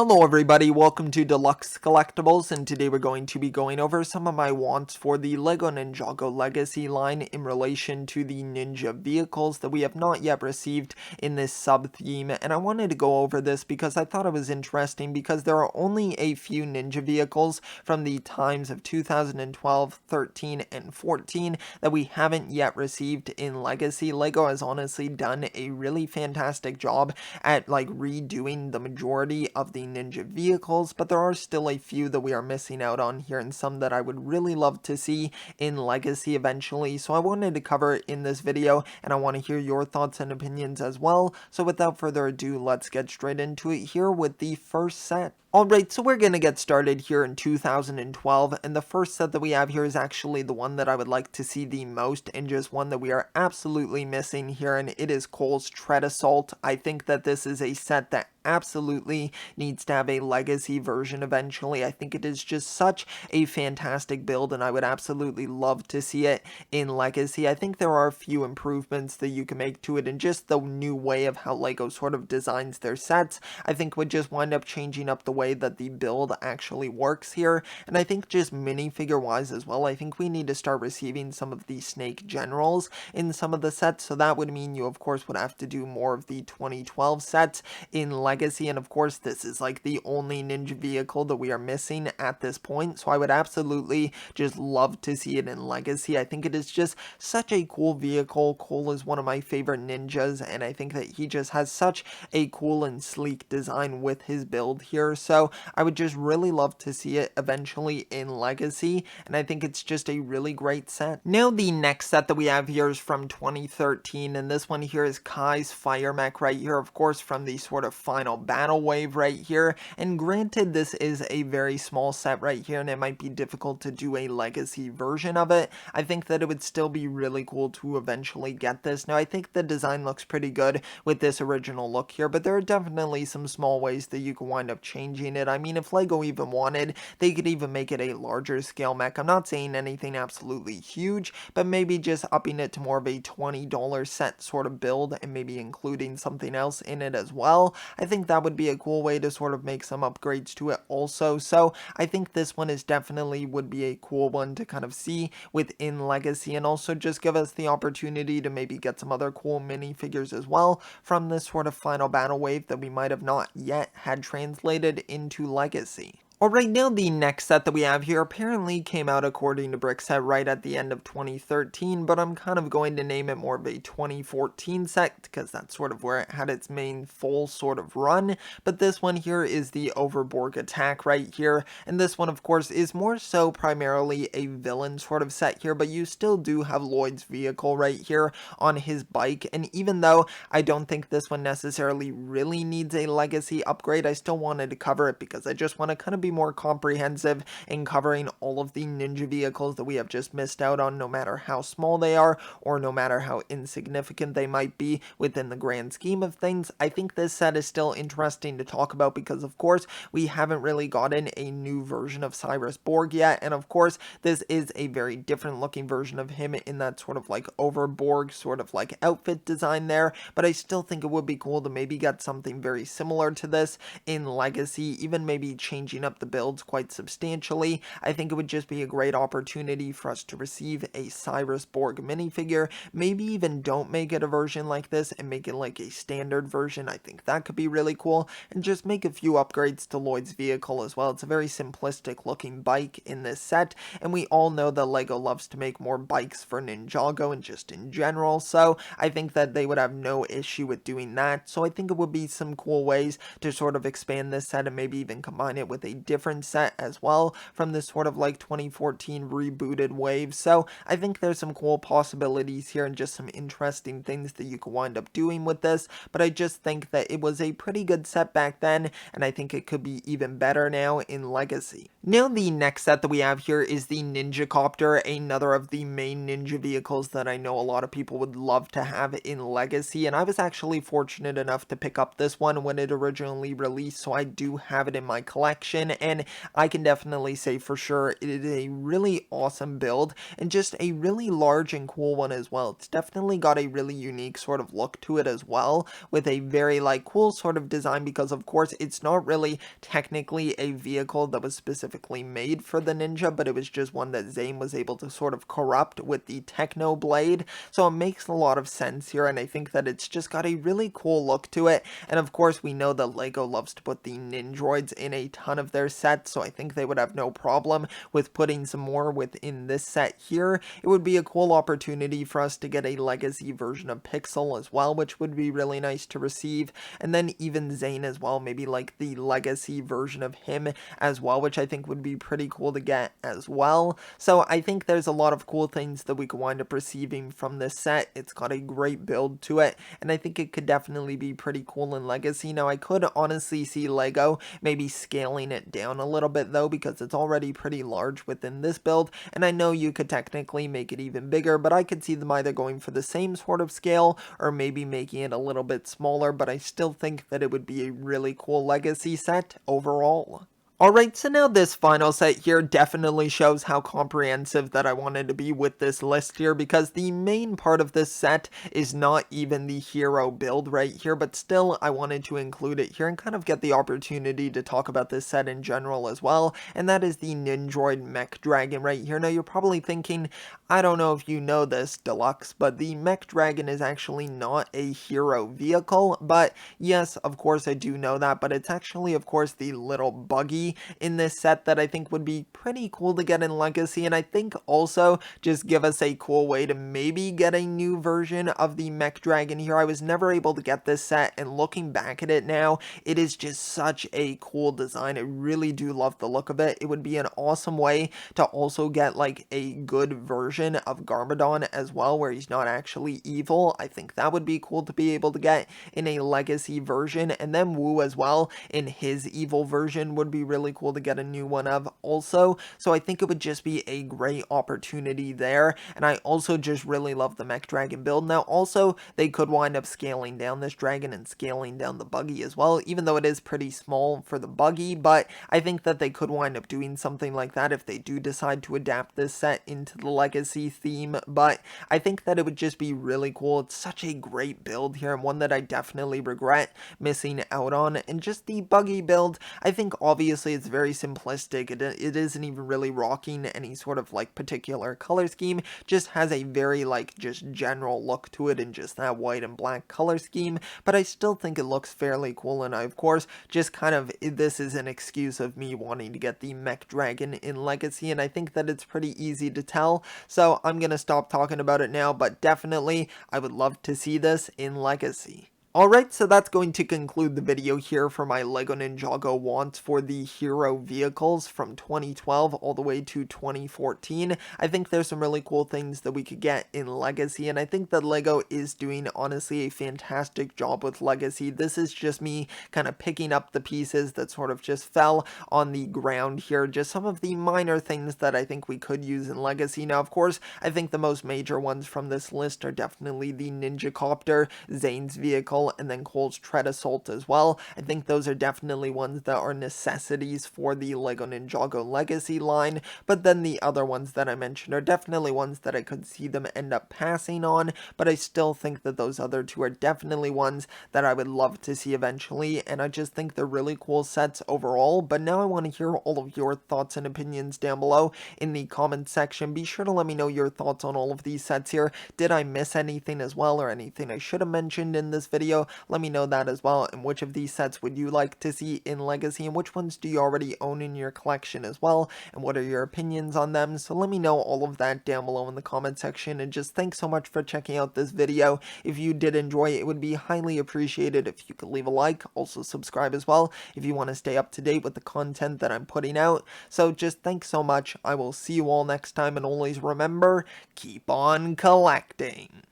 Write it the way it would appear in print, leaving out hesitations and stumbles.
Hello everybody, welcome to Deluxe Collectibles, and today we're going to be going over some of my wants for the LEGO Ninjago Legacy line in relation to the Ninja vehicles that we have not yet received in this sub-theme. And I wanted to go over this because I thought it was interesting because there are only a few Ninja vehicles from the times of 2012, 13, and 14 that we haven't yet received in Legacy. LEGO has honestly done a really fantastic job at redoing the majority of the Ninja vehicles, but there are still a few that we are missing out on here and some that I would really love to see in Legacy eventually. So I wanted to cover it in this video, and I want to hear your thoughts and opinions as well. So without further ado, let's get straight into it here with the first set. Alright, so we're going to get started here in 2012, and the first set that we have here is actually the one that I would like to see the most, and just one that we are absolutely missing here, and it is Cole's Tread Assault. I think that this is a set that absolutely needs to have a Legacy version eventually. I think it is just such a fantastic build, and I would absolutely love to see it in Legacy. I think there are a few improvements that you can make to it, and just the new way of how LEGO sort of designs their sets, I think would just wind up changing up the way that the build actually works here. And I think just minifigure wise as well, I think we need to start receiving some of the Snake Generals in some of the sets, so that would mean you of course would have to do more of the 2012 sets in Legacy. And of course this is like the only Ninja vehicle that we are missing at this point, so I would absolutely just love to see it in Legacy. I think it is just such a cool vehicle. Cole is one of my favorite ninjas, and I think that he just has such a cool and sleek design with his build here. So I would just really love to see it eventually in Legacy, and I think it's just a really great set. Now the next set that we have here is from 2013, and this one here is Kai's Fire Mech right here, of course from the sort of final battle wave right here. And granted, this is a very small set right here, and it might be difficult to do a Legacy version of it. I think that it would still be really cool to eventually get this. Now I think the design looks pretty good with this original look here, but there are definitely some small ways that you can wind up changing it. I mean, if LEGO even wanted, they could even make it a larger scale mech. I'm not saying anything absolutely huge, but maybe just upping it to more of a $20 set sort of build, and maybe including something else in it as well. I think that would be a cool way to sort of make some upgrades to it also. So I think this one is definitely would be a cool one to kind of see within Legacy, and also just give us the opportunity to maybe get some other cool minifigures as well from this sort of final battle wave that we might have not yet had translated into Legacy. Alright, now the next set that we have here apparently came out according to Brickset right at the end of 2013, but I'm kind of going to name it more of a 2014 set because that's sort of where it had its main full sort of run. But this one here is the Overborg Attack right here, and this one of course is more so primarily a villain sort of set here, but you still do have Lloyd's vehicle right here on his bike. And even though I don't think this one necessarily really needs a Legacy upgrade, I still wanted to cover it because I just want to kind of be more comprehensive in covering all of the Ninja vehicles that we have just missed out on, no matter how small they are or no matter how insignificant they might be within the grand scheme of things. I think this set is still interesting to talk about because of course we haven't really gotten a new version of Cyrus Borg yet, and of course this is a very different looking version of him in that sort of like Overborg sort of like outfit design there, but I still think it would be cool to maybe get something very similar to this in Legacy, even maybe changing up the builds quite substantially. I think it would just be a great opportunity for us to receive a Cyrus Borg minifigure. Maybe even don't make it a version like this and make it like a standard version. I think that could be really cool, and just make a few upgrades to Lloyd's vehicle as well. It's a very simplistic looking bike in this set, and we all know that LEGO loves to make more bikes for Ninjago and just in general, so I think that they would have no issue with doing that. So I think it would be some cool ways to sort of expand this set and maybe even combine it with a different set as well from this sort of like 2014 rebooted wave. So I think there's some cool possibilities here and just some interesting things that you could wind up doing with this, but I just think that it was a pretty good set back then, and I think it could be even better now in Legacy. Now the next set that we have here is the Ninjacopter, another of the main Ninja vehicles that I know a lot of people would love to have in Legacy, and I was actually fortunate enough to pick up this one when it originally released, so I do have it in my collection, and I can definitely say for sure it is a really awesome build and just a really large and cool one as well. It's definitely got a really unique sort of look to it as well, with a very like cool sort of design, because of course it's not really technically a vehicle that was specifically made for the Ninja, but it was just one that Zane was able to sort of corrupt with the Techno Blade. So it makes a lot of sense here, and I think that it's just got a really cool look to it. And of course we know that LEGO loves to put the Ninjroids in a ton of their sets, so I think they would have no problem with putting some more within this set here. It would be a cool opportunity for us to get a legacy version of Pixel as well, which would be really nice to receive. And then even Zane as well, maybe like the legacy version of him as well, which I think would be pretty cool to get as well. So I think there's a lot of cool things that we could wind up receiving from this set. It's got a great build to it, and I think it could definitely be pretty cool in legacy. Now I could honestly see LEGO maybe scaling it down a little bit though, because it's already pretty large within this build, and I know you could technically make it even bigger, but I could see them either going for the same sort of scale or maybe making it a little bit smaller, but I still think that it would be a really cool legacy set overall. Alright, so now this final set here definitely shows how comprehensive that I wanted to be with this list here, because the main part of this set is not even the hero build right here, but still I wanted to include it here and kind of get the opportunity to talk about this set in general as well, and that is the Ninjroid Mech Dragon right here. Now you're probably thinking, I don't know if you know this, Deluxe, but the Mech Dragon is actually not a hero vehicle, but yes, of course I do know that, but it's actually of course the little buggy in this set that I think would be pretty cool to get in Legacy, and I think also just give us a cool way to maybe get a new version of the Mech Dragon here. I was never able to get this set, and looking back at it now, it is just such a cool design. I really do love the look of it. It would be an awesome way to also get like a good version of Garmadon as well, where he's not actually evil. I think that would be cool to be able to get in a Legacy version, and then Wu as well in his evil version would be really cool to get a new one of also. So I think it would just be a great opportunity there, and I also just really love the Mech Dragon build. Now also they could wind up scaling down this dragon and scaling down the buggy as well, even though it is pretty small for the buggy, but I think that they could wind up doing something like that if they do decide to adapt this set into the Legacy theme. But I think that it would just be really cool. It's such a great build here, and one that I definitely regret missing out on. And just the buggy build, I think obviously it's very simplistic. It isn't even really rocking any sort of like particular color scheme, just has a very like just general look to it and just that white and black color scheme, but I still think it looks fairly cool. And I of course just kind of, this is an excuse of me wanting to get the Mech Dragon in Legacy, and I think that it's pretty easy to tell, so I'm gonna stop talking about it now, but definitely I would love to see this in Legacy. Alright, so that's going to conclude the video here for my LEGO Ninjago wants for the hero vehicles from 2012 all the way to 2014. I think there's some really cool things that we could get in Legacy, and I think that LEGO is doing honestly a fantastic job with Legacy. This is just me kind of picking up the pieces that sort of just fell on the ground here, just some of the minor things that I think we could use in Legacy. Now of course, I think the most major ones from this list are definitely the Ninjacopter, Zane's vehicle, and then Cole's Tread Assault as well. I think those are definitely ones that are necessities for the LEGO Ninjago Legacy line, but then the other ones that I mentioned are definitely ones that I could see them end up passing on, but I still think that those other two are definitely ones that I would love to see eventually, and I just think they're really cool sets overall. But now I want to hear all of your thoughts and opinions down below in the comment section. Be sure to let me know your thoughts on all of these sets here. Did I miss anything as well, or anything I should have mentioned in this video? Let me know that as well, and which of these sets would you like to see in Legacy, and which ones do you already own in your collection as well, and what are your opinions on them? So let me know all of that down below in the comment section, and just thanks so much for checking out this video. If you did enjoy it, it would be highly appreciated if you could leave a like, also subscribe as well if you want to stay up to date with the content that I'm putting out. So just thanks so much. I will see you all next time, and always remember, keep on collecting.